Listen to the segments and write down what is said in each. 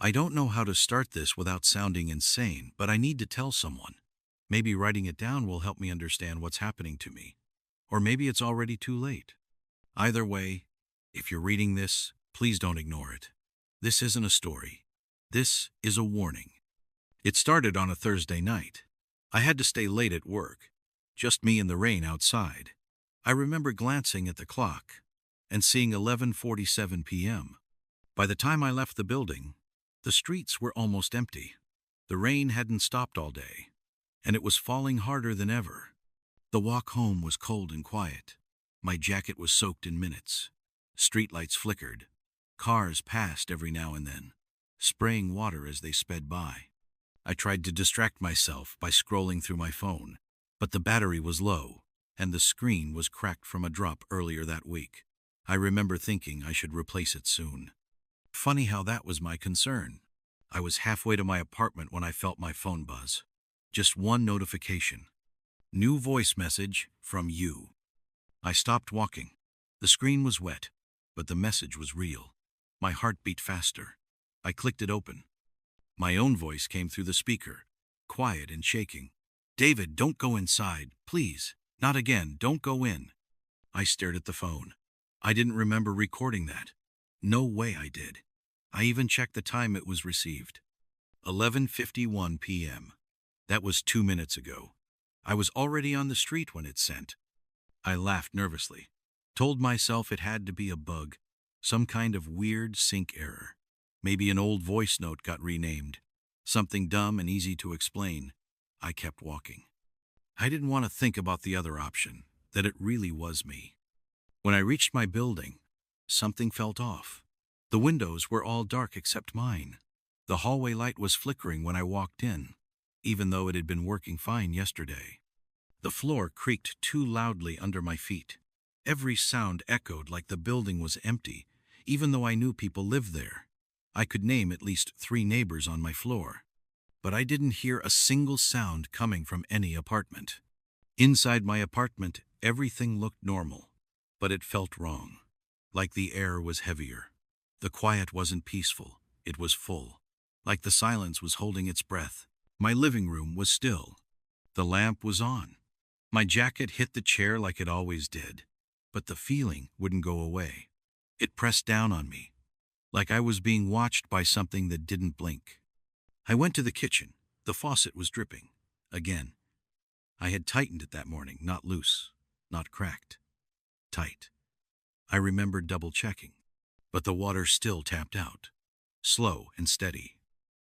I don't know how to start this without sounding insane, but I need to tell someone. Maybe writing it down will help me understand what's happening to me. Or maybe it's already too late. Either way, if you're reading this, please don't ignore it. This isn't a story. This is a warning. It started on a Thursday night. I had to stay late at work. Just me and the rain outside. I remember glancing at the clock and seeing 11:47 p.m. By the time I left the building, the streets were almost empty. The rain hadn't stopped all day, and it was falling harder than ever. The walk home was cold and quiet. My jacket was soaked in minutes. Streetlights flickered. Cars passed every now and then, spraying water as they sped by. I tried to distract myself by scrolling through my phone, but the battery was low, and the screen was cracked from a drop earlier that week. I remember thinking I should replace it soon. Funny how that was my concern. I was halfway to my apartment when I felt my phone buzz. Just one notification. New voice message from you. I stopped walking. The screen was wet, but the message was real. My heart beat faster. I clicked it open. My own voice came through the speaker, quiet and shaking. "David, don't go inside, please. Not again, don't go in." I stared at the phone. I didn't remember recording that. No way I did. I even checked the time it was received. 11:51 p.m. That was 2 minutes ago. I was already on the street when it sent. I laughed nervously, told myself it had to be a bug, some kind of weird sync error. Maybe an old voice note got renamed. Something dumb and easy to explain. I kept walking. I didn't want to think about the other option, that it really was me. When I reached my building, something felt off. The windows were all dark except mine. The hallway light was flickering when I walked in, even though it had been working fine yesterday. The floor creaked too loudly under my feet. Every sound echoed like the building was empty, even though I knew people lived there. I could name at least 3 neighbors on my floor, but I didn't hear a single sound coming from any apartment. Inside my apartment, everything looked normal, but it felt wrong, like the air was heavier. The quiet wasn't peaceful, it was full, like the silence was holding its breath. My living room was still. The lamp was on. My jacket hit the chair like it always did, but the feeling wouldn't go away. It pressed down on me, like I was being watched by something that didn't blink. I went to the kitchen. The faucet was dripping. Again. I had tightened it that morning, not loose, not cracked. Tight. I remembered double-checking, but the water still tapped out, slow and steady.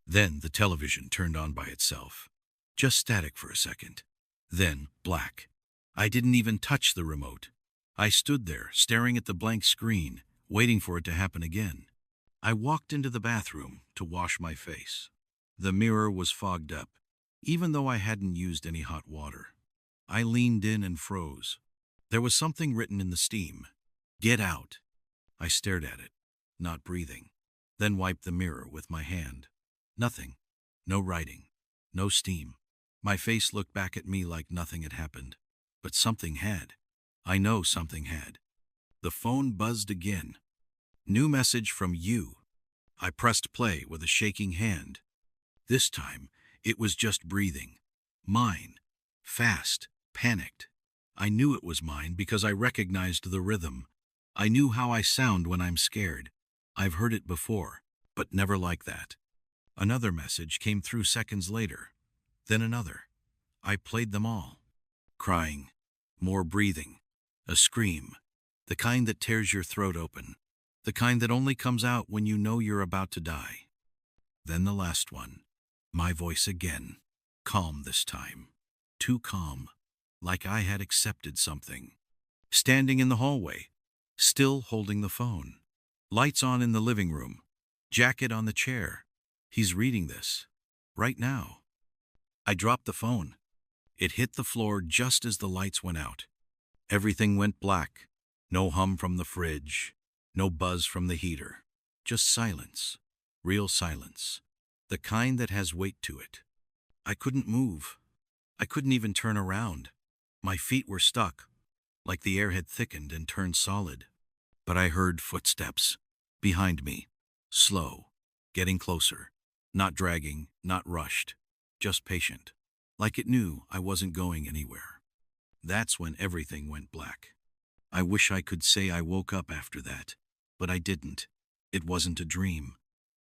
Then the television turned on by itself. Just static for a second. Then black. I didn't even touch the remote. I stood there, staring at the blank screen, waiting for it to happen again. I walked into the bathroom to wash my face. The mirror was fogged up, even though I hadn't used any hot water. I leaned in and froze. There was something written in the steam. "Get out." I stared at it, not breathing, then wiped the mirror with my hand. Nothing. No writing. No steam. My face looked back at me like nothing had happened. But something had. I know something had. The phone buzzed again. New message from you. I pressed play with a shaking hand. This time, it was just breathing. Mine. Fast. Panicked. I knew it was mine because I recognized the rhythm. I knew how I sound when I'm scared. I've heard it before, but never like that. Another message came through seconds later. Then another. I played them all. Crying. More breathing. A scream. The kind that tears your throat open. The kind that only comes out when you know you're about to die. Then the last one. My voice again. Calm this time. Too calm. Like I had accepted something. Standing in the hallway. Still holding the phone. Lights on in the living room. Jacket on the chair. He's reading this. Right now. I dropped the phone. It hit the floor just as the lights went out. Everything went black. No hum from the fridge. No buzz from the heater. Just silence. Real silence. The kind that has weight to it. I couldn't move. I couldn't even turn around. My feet were stuck, like the air had thickened and turned solid. But I heard footsteps. Behind me. Slow. getting closer, not dragging, not rushed, just patient, like it knew I wasn't going anywhere. That's when everything went black. I wish I could say I woke up after that, but I didn't. It wasn't a dream.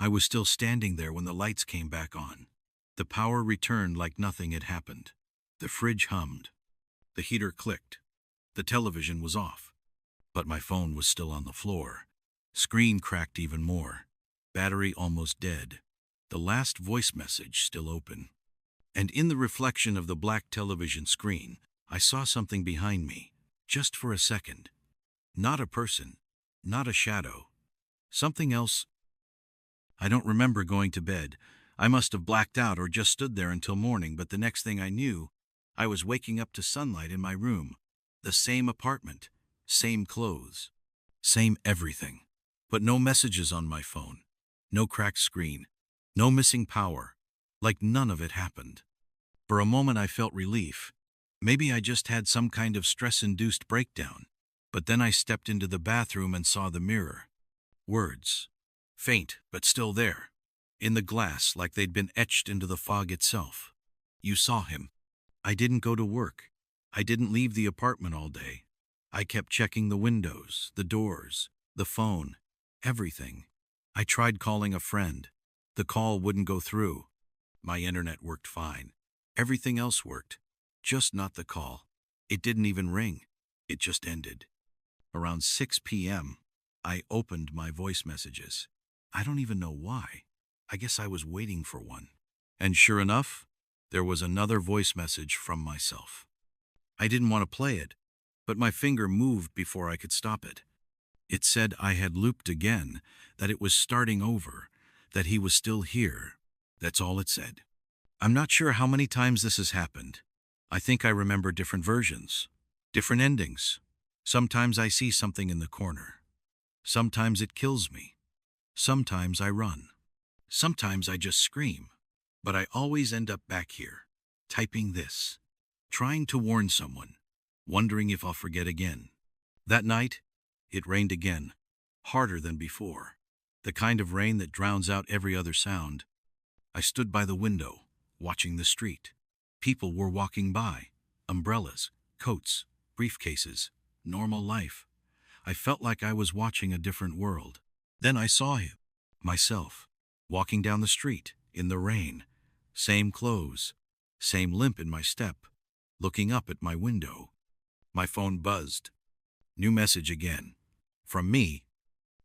I was still standing there when the lights came back on. The power returned like nothing had happened. The fridge hummed. The heater clicked. The television was off. But my phone was still on the floor. Screen cracked even more. Battery almost dead. The last voice message still open. And in the reflection of the black television screen, I saw something behind me, just for a second. Not a person, not a shadow. Something else. I don't remember going to bed. I must have blacked out or just stood there until morning, but the next thing I knew, I was waking up to sunlight in my room. The same apartment, same clothes, same everything. But no messages on my phone, no cracked screen, no missing power, like none of it happened. For a moment I felt relief. Maybe I just had some kind of stress-induced breakdown. But then I stepped into the bathroom and saw the mirror. Words. Faint, but still there. In the glass, like they'd been etched into the fog itself. You saw him. I didn't go to work. I didn't leave the apartment all day. I kept checking the windows, the doors, the phone, everything. I tried calling a friend. The call wouldn't go through. My internet worked fine. Everything else worked. Just not the call. It didn't even ring. It just ended. Around 6 p.m., I opened my voice messages. I don't even know why. I guess I was waiting for one. And sure enough, there was another voice message from myself. I didn't want to play it, but my finger moved before I could stop it. It said I had looped again, that it was starting over, that he was still here. That's all it said. I'm not sure how many times this has happened. I think I remember different versions, different endings. Sometimes I see something in the corner. Sometimes it kills me. Sometimes I run. Sometimes I just scream. But I always end up back here, typing this, trying to warn someone, wondering if I'll forget again. That night, it rained again, harder than before. The kind of rain that drowns out every other sound. I stood by the window, watching the street. People were walking by, umbrellas, coats, briefcases, normal life. I felt like I was watching a different world. Then I saw him, myself, walking down the street, in the rain. Same clothes, same limp in my step, looking up at my window. My phone buzzed. New message again. From me.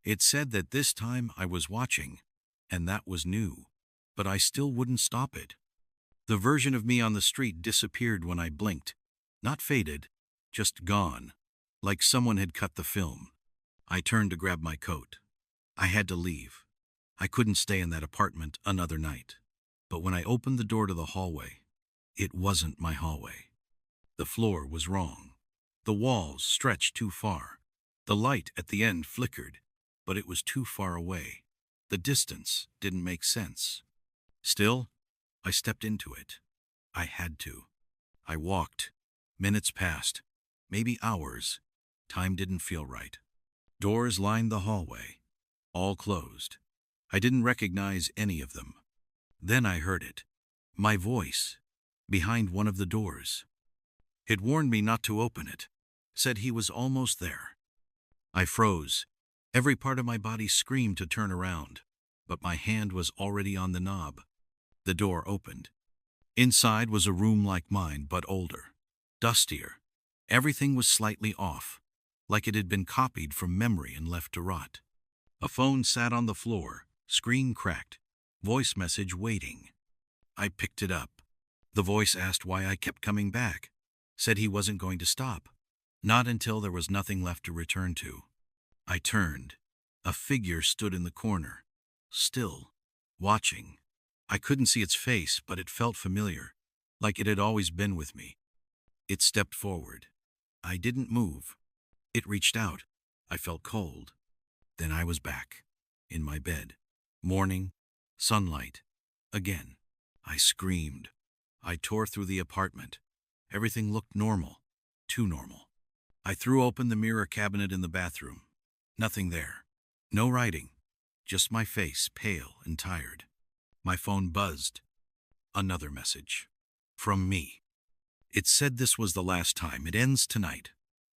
It said that this time I was watching, and that was new. But I still wouldn't stop it. The version of me on the street disappeared when I blinked. Not faded, just gone, like someone had cut the film. I turned to grab my coat. I had to leave. I couldn't stay in that apartment another night. But when I opened the door to the hallway, it wasn't my hallway. The floor was wrong. The walls stretched too far. The light at the end flickered, but it was too far away. The distance didn't make sense. Still, I stepped into it. I had to. I walked. Minutes passed. Maybe hours. Time didn't feel right. Doors lined the hallway. All closed. I didn't recognize any of them. Then I heard it. My voice. Behind one of the doors. It warned me not to open it. Said he was almost there. I froze. Every part of my body screamed to turn around. But my hand was already on the knob. The door opened. Inside was a room like mine, but older. Dustier. Everything was slightly off, like it had been copied from memory and left to rot. A phone sat on the floor, screen cracked, voice message waiting. I picked it up. The voice asked why I kept coming back. Said he wasn't going to stop. Not until there was nothing left to return to. I turned. A figure stood in the corner. Still. Watching. I couldn't see its face, but it felt familiar. Like it had always been with me. It stepped forward. I didn't move. It reached out. I felt cold. Then I was back. In my bed. Morning. Sunlight. Again. I screamed. I tore through the apartment. Everything looked normal. Too normal. I threw open the mirror cabinet in the bathroom. Nothing there. No writing. Just my face, pale and tired. My phone buzzed. Another message. From me. It said this was the last time. It ends tonight.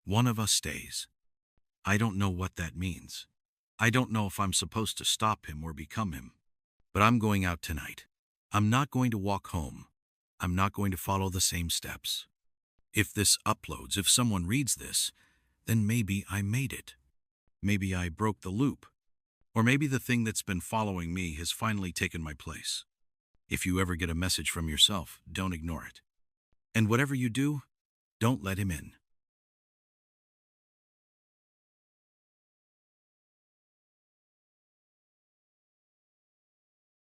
One of us stays. I don't know what that means. I don't know if I'm supposed to stop him or become him. But I'm going out tonight. I'm not going to walk home. I'm not going to follow the same steps. If this uploads, if someone reads this, then maybe I made it. Maybe I broke the loop. Or maybe the thing that's been following me has finally taken my place. If you ever get a message from yourself, don't ignore it. And whatever you do, don't let him in.